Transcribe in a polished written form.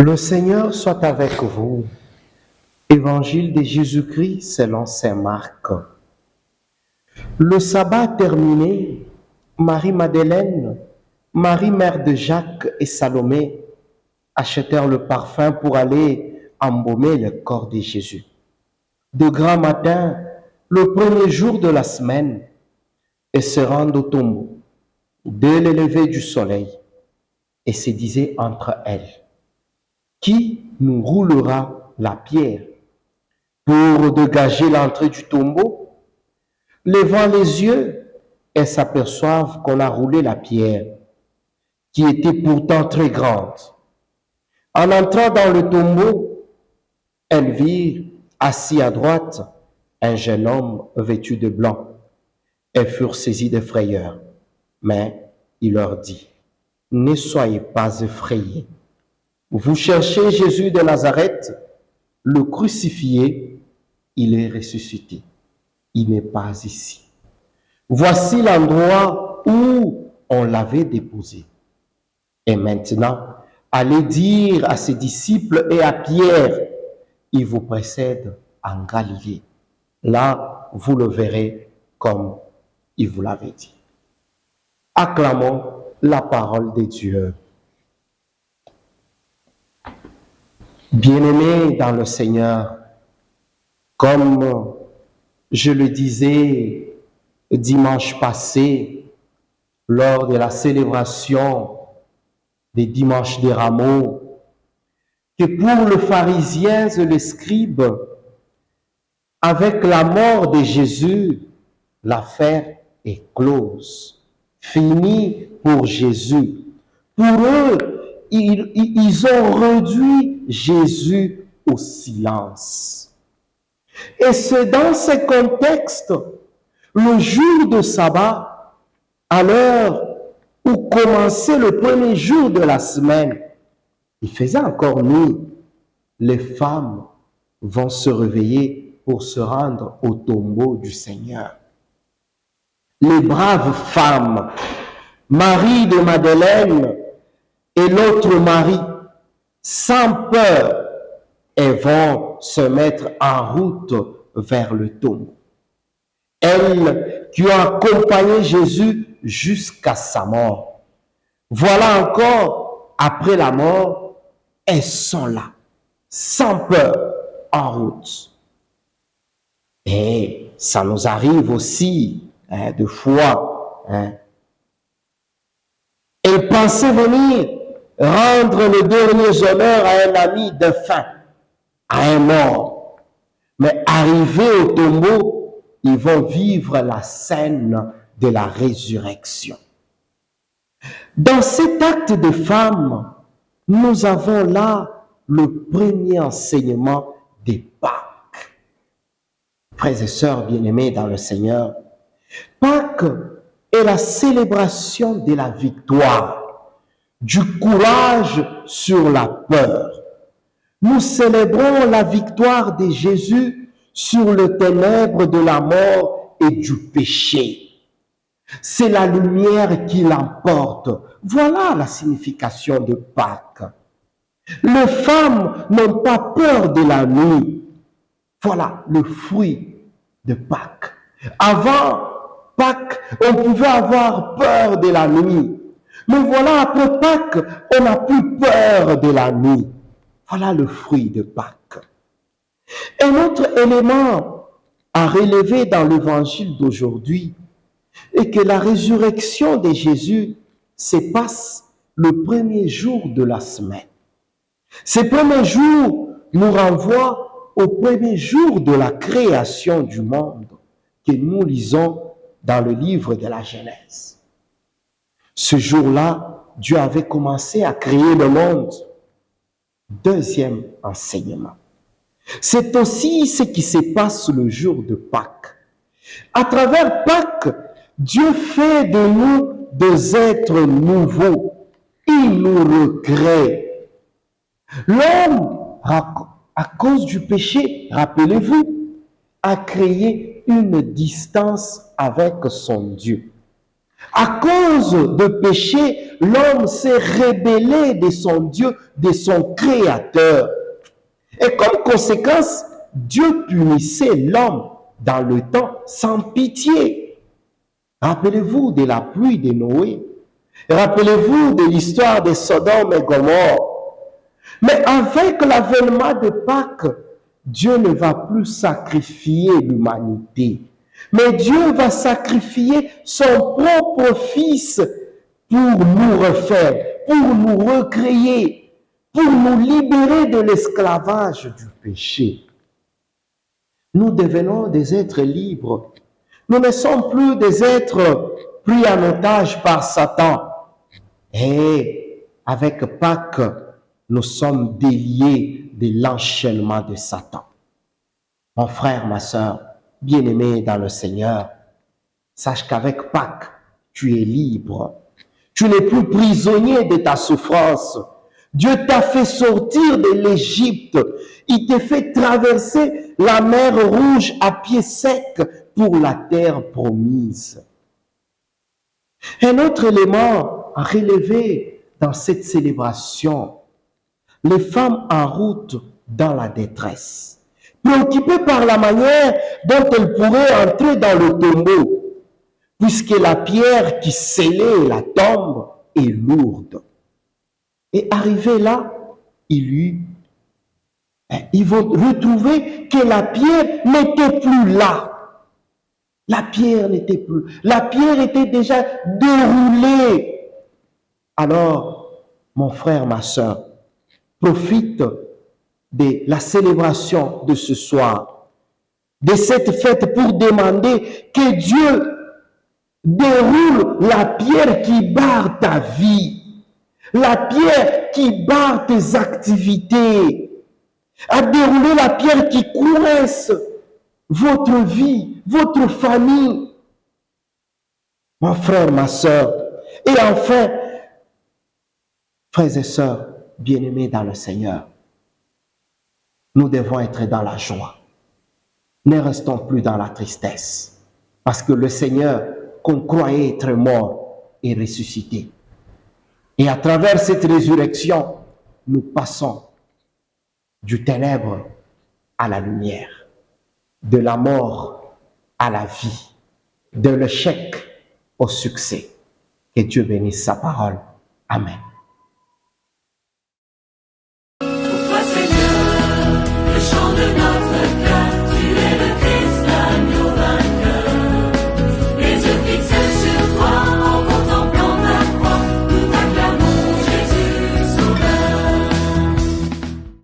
Le Seigneur soit avec vous. Évangile de Jésus-Christ selon saint Marc. Le sabbat terminé, Marie-Madeleine, Marie mère de Jacques et Salomé achetèrent le parfum pour aller embaumer le corps de Jésus. De grand matin, le premier jour de la semaine, elles se rendent au tombeau dès le lever du soleil et se disaient entre elles: qui nous roulera la pierre pour dégager l'entrée du tombeau? Levant les yeux, elles s'aperçoivent qu'on a roulé la pierre, qui était pourtant très grande. En entrant dans le tombeau, elles virent, assis à droite, un jeune homme vêtu de blanc. Elles furent saisies de frayeur, mais il leur dit: ne soyez pas effrayés. Vous cherchez Jésus de Nazareth, le crucifié, il est ressuscité. Il n'est pas ici. Voici l'endroit où on l'avait déposé. Et maintenant, allez dire à ses disciples et à Pierre: il vous précède en Galilée. Là, vous le verrez comme il vous l'avait dit. Acclamons la parole de Dieu. Bien-aimés dans le Seigneur, comme je le disais dimanche passé, lors de la célébration des dimanches des rameaux, que pour les pharisiens et les scribes, avec la mort de Jésus, l'affaire est close, finie pour Jésus. Pour eux, ils ont réduit Jésus au silence. Et c'est dans ce contexte, le jour de sabbat, à l'heure où commençait le premier jour de la semaine, il faisait encore nuit, les femmes vont se réveiller pour se rendre au tombeau du Seigneur. Les braves femmes, Marie de Madeleine et l'autre Marie, sans peur, elles vont se mettre en route vers le tombeau. Elles qui ont accompagné Jésus jusqu'à sa mort. Voilà encore, après la mort, elles sont là, sans peur, en route. Et ça nous arrive aussi, de fois. Elles pensaient venir rendre les derniers honneurs à un ami défunt, à un mort. Mais arrivés au tombeau, ils vont vivre la scène de la résurrection. Dans cet acte de femme, nous avons là le premier enseignement des Pâques. Frères et sœurs bien-aimés dans le Seigneur, Pâques est la célébration de la victoire, du courage sur la peur. Nous célébrons la victoire de Jésus sur le ténèbre de la mort et du péché. C'est la lumière qui l'emporte. Voilà la signification de Pâques. Les femmes n'ont pas peur de la nuit. Voilà le fruit de Pâques. Avant Pâques, on pouvait avoir peur de la nuit. Mais voilà, après Pâques, on n'a plus peur de la nuit. Voilà le fruit de Pâques. Un autre élément à relever dans l'évangile d'aujourd'hui est que la résurrection de Jésus se passe le premier jour de la semaine. Ce premier jour nous renvoie au premier jour de la création du monde que nous lisons dans le livre de la Genèse. Ce jour-là, Dieu avait commencé à créer le monde. Deuxième enseignement. C'est aussi ce qui se passe le jour de Pâques. À travers Pâques, Dieu fait de nous des êtres nouveaux. Il nous recrée. L'homme, à cause du péché, rappelez-vous, a créé une distance avec son Dieu. À cause de péché, l'homme s'est rebellé de son Dieu, de son Créateur. Et comme conséquence, Dieu punissait l'homme dans le temps sans pitié. Rappelez-vous de la pluie de Noé. Rappelez-vous de l'histoire de Sodome et Gomorrhe. Mais avec l'avènement de Pâques, Dieu ne va plus sacrifier l'humanité. Mais Dieu va sacrifier son propre Fils pour nous refaire, pour nous recréer, pour nous libérer de l'esclavage du péché. Nous devenons des êtres libres. Nous ne sommes plus des êtres pris en otage par Satan. Et avec Pâques, nous sommes déliés de l'enchaînement de Satan. Mon frère, ma sœur, bien-aimé dans le Seigneur, sache qu'avec Pâques, tu es libre. Tu n'es plus prisonnier de ta souffrance. Dieu t'a fait sortir de l'Égypte. Il t'a fait traverser la mer Rouge à pied sec pour la terre promise. Un autre élément à relever dans cette célébration, les femmes en route dans la détresse, préoccupées par la manière dont elles pourraient entrer dans le tombeau, puisque la pierre qui scellait la tombe est lourde. Et arrivé là, ils vont retrouver que la pierre n'était plus là. La pierre n'était plus. La pierre était déjà déroulée. Alors, mon frère, ma sœur, profite de la célébration de ce soir, de cette fête pour demander que Dieu déroule la pierre qui barre ta vie, la pierre qui barre tes activités, à dérouler la pierre qui coince votre vie, votre famille. Mon frère, ma sœur. Et enfin, frères et sœurs bien-aimés dans le Seigneur, nous devons être dans la joie. Ne restons plus dans la tristesse, parce que le Seigneur qu'on croyait être mort est ressuscité. Et à travers cette résurrection, nous passons du ténèbre à la lumière, de la mort à la vie, de l'échec au succès. Que Dieu bénisse sa parole. Amen.